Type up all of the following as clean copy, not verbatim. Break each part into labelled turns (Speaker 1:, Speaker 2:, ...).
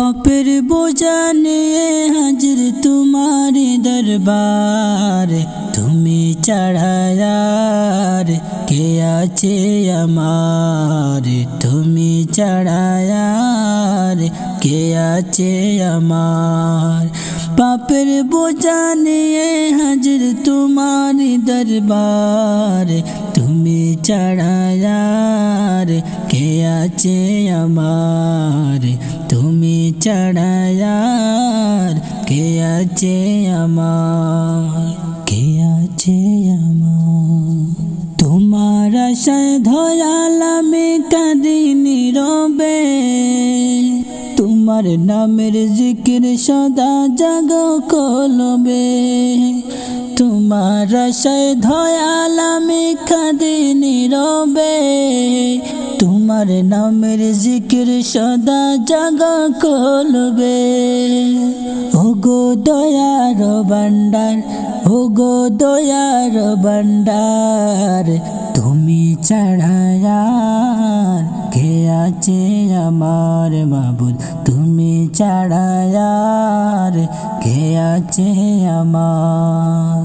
Speaker 1: পাপের বোঝা নিয়ে হাজির তোমার দরবার, তুমি চড়ায়ার কে আছে আমার, তুমি চড়ায়ার কে আছে আমার। পাপের বোঝা নিয়ে হাজির তোমার দরবার, তুমি চড়ায়ার কে আছে আমার, তুমি চড়ায়ার কে আছে আমার, কে আছে আমার। তোমার আশায় ধয়াল আমি কাঁদি নীরবে, তোমার নামের জিকির সদা জাগ কলবে। তোমার আশায় ধয়াল আমি কাঁদি নীরবে, তোমার নামের জিকির সদা জাগ কলবে। ওগো দয়ার ভান্ডার, ওগো দয়ার ভান্ডার, তুমি চড়ায়ার কে আছে আমার মাবুদ, তুমি চড়ায়ার কে আছে আমার।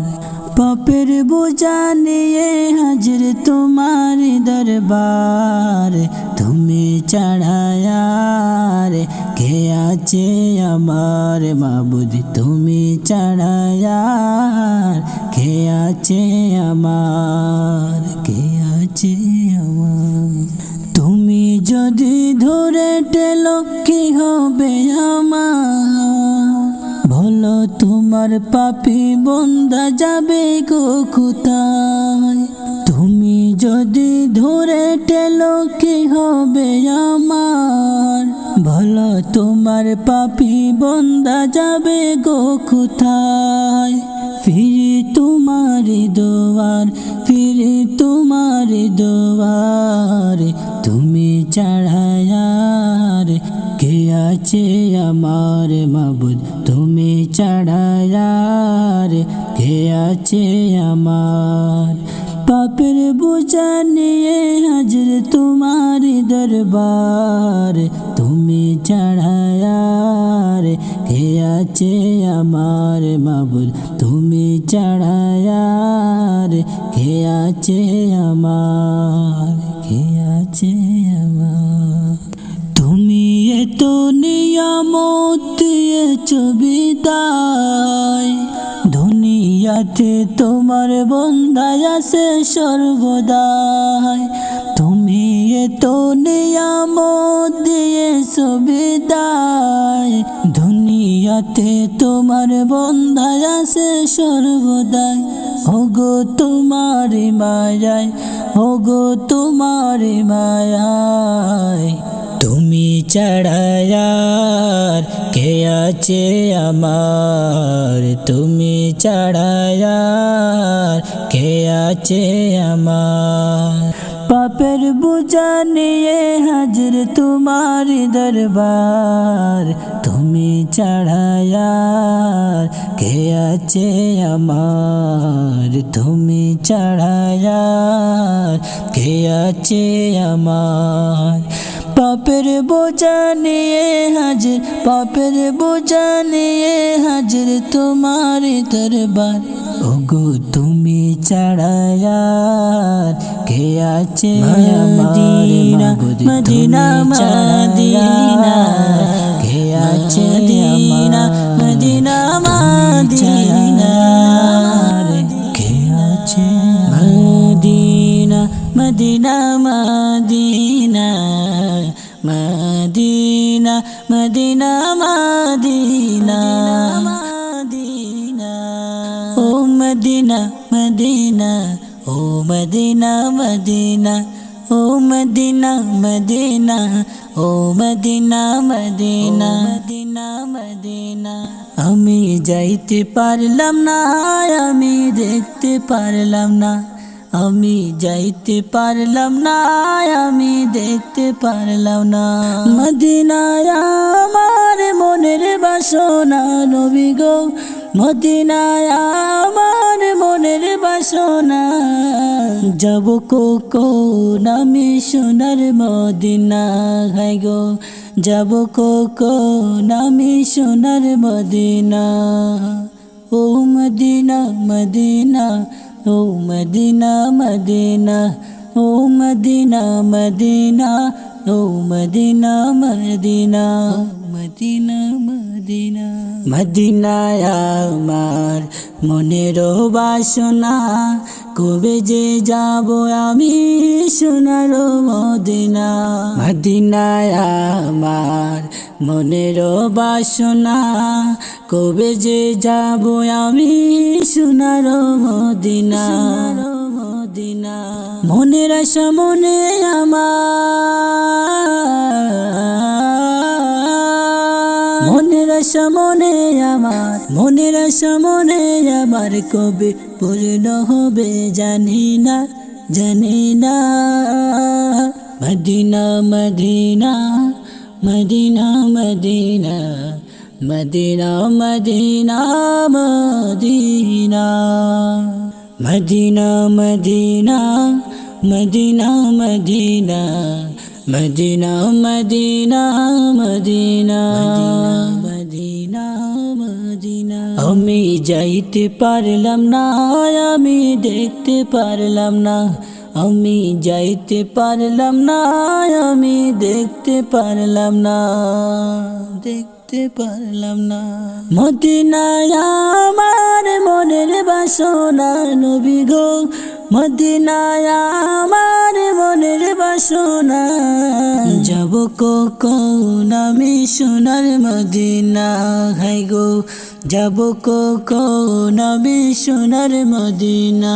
Speaker 1: পাপের বোঝা নিয়ে হাজির তোমার দরবার, তুমি চড়ায়ার কে আছে আমার মাবুদ, তুমি চড়ায়ার কে আছে আমার, কে আছে আমার। তুমি যদি ধরে টেলো কি হবে আমার, বলো তোমার পাপী বন্দা যাবে গো কোথায়। তুমি যদি ধরে টেলো কি হবে আমার, বলো তোমার পাপী বন্দা যাবে গো কোথায়। ফিরে তোমার দুয়ার, ফিরে তোমার দুয়ার, তুমি চড়ায়ার কে আছে আমার মাবুদ, তুমি চড়ায়ার কে আছে আমার। পাপের বোঝা নিয়ে হাজির তোমার দরবার, তুমি চড়ায়ার কে আছে আমার মাবুদ, তুমি চড়ায়ার কে আছে আমার, কে আছে আমার। তুমি এত নিয়ামত দিয়েছো বিদায়, দুনিয়াতে তোমার বন্দায় আছে সর্বদাই। তুমি এত নিয়ামত দিয়েছো বিদায়, দুনিয়াতে তোমার বন্দায় আছে সর্বদাই। ওগো তোমার মায়ায়, ওগো তোমার মায়ায়, তুমি চড়ায়ার কে আছে আমার, তুমি চড়ায়ার কে আছে আমার। পাপের বোঝা নিয়ে হাজির তোমার দরবার, তুমি চড়ায়ার কে আছে আমার, তুমি চড়ায়ার কে আছে আমার। পাপের বোঝা নিয়ে হাজির, পাপের বোঝা নিয়ে হাজির তোমার দরবার, ওগো তুমি চড়ায়ার কে আছে মদিনা, মদিনা মদিনা কে আছে মদিনা, মদিনা মদিনা কে আছে Medina, Medina Medina, Medina Medina Medina Medina. ও মদিনা মদিনা, ও মদিনা মদিনা, ও মদিনা মদিনা, ও মদিনা মদিনা, মদিনা মদিনা। আমি যাইতে পারলাম না, আমি দেখতে পারলাম না, আমি যাইতে পারলাম না, আমি দেখতে পারলাম না। মদিনায় আমার মনের বাসনা নবী গো, মদিনায় আমার মনের বাসনা। যাব কখন আমি সোনার মদিনা, হায় গো যাব কখন আমি সোনার মদিনা। ও মদিনা মদিনা, ও মদিনা মদিনা, ও মদিনা মদিনা, ও মদিনা মদিনা, মদিনা মদিনা। মদিনায় আমার মনের বাসনা, কবে যে যাব আমি সোনার মদিনা। মদিনায় আমার মনের বাসনা, কবে যে যাব আমি সোনার মদিনা। মদিনা মনের আশা মনে আমার, মনের আশা মনে আমার, মনের আশা মনে আমার, কবে পূর্ণ হবে জানি না, জানি না। Medina Medina, Medina Medina, Medina Medina Medina, Medina Medina, Medina Medina, Medina Medina Medina, Medina Medina. আমি যাইতে পারলাম না, আমি দেখতে পারলাম না, আমি যাইতে পারলাম না, আমি দেখতে পারলাম না, দেখতে পারলাম না। মদিনায় আমার মনের বাসনা নবী গো, মদিনায় আমার মনের বাসনা, যাব কখন আমি সোনার মদিনা। হাই গো যাব কখন আমি সোনার মদিনা।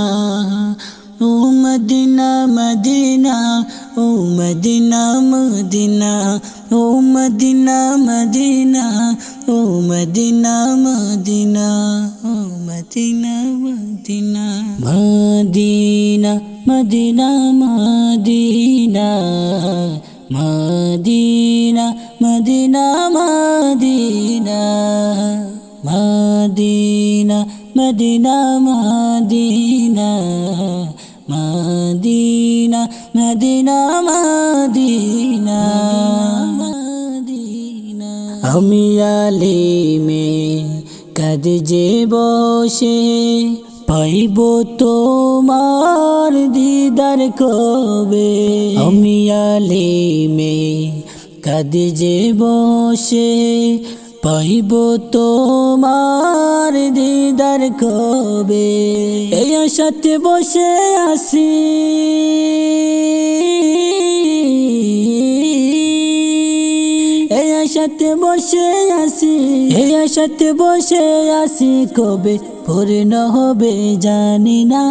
Speaker 1: ও মদিনা মদিনা, ও মদিনা মদিনা, ও মদিনা মদিনা, ও মদিনা মদিনা, ও Medina Medina. Medina Medina Medina, Medina Medina Medina, Medina Medina Medina, Medina Medina Medina, Medina. আমি আলিমে কাঁদে যে বসে, পাইব তোমার দিদার কবে। আমি আলিমে কাঁদে যে বসে, পাইব তোমার দিদার কবে। এই আশাতে বসে আছি, এই আশাতে বসে আছি, এই আশাতে বসে আছি, কবে পূর্ণ হবে জানি না,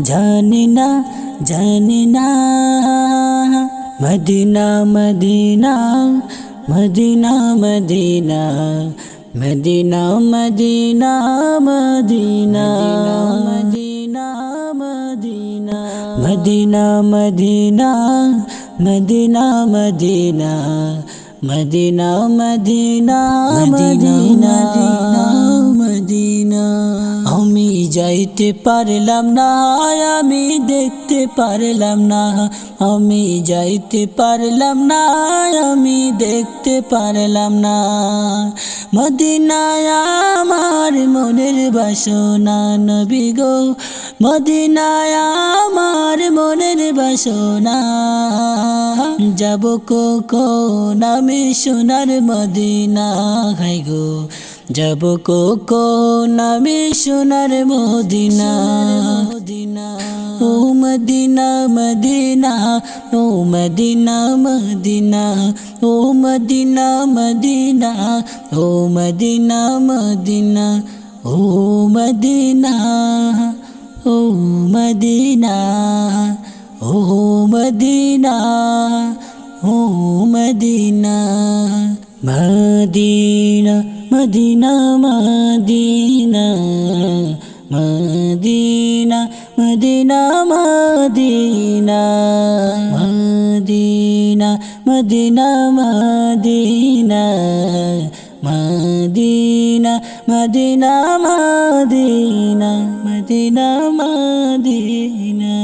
Speaker 1: জানি না, জানি না। Medina Medina, Medina Medina, Medina Medina Medina, Medina Medina, Medina Medina, Medina Medina, Medina Medina Medina Medina. আমি যাইতে পারলাম না, আমি দেখতে পারলাম না, আমি যাইতে পারলাম না, আমি দেখতে পারলাম না। মদিনায় আমার মনের বাসনা নবী গো, মদিনায় আমার মনের বাসনা, যাব কখন আমি সোনার মদিনা। হাই গো যাব কখন আমি সোনার মদিনা। ও মদিনা মদিনা, ও মদিনা মদিনা, ও মদিনা মদিনা, ও মদিনা মদিনা, ও মদিনা, ও মদিনা, ও মদিনা, ও Medina. Medina Medina Medina, Medina Medina Medina, Medina Medina Medina, Medina Medina Medina, Medina Medina.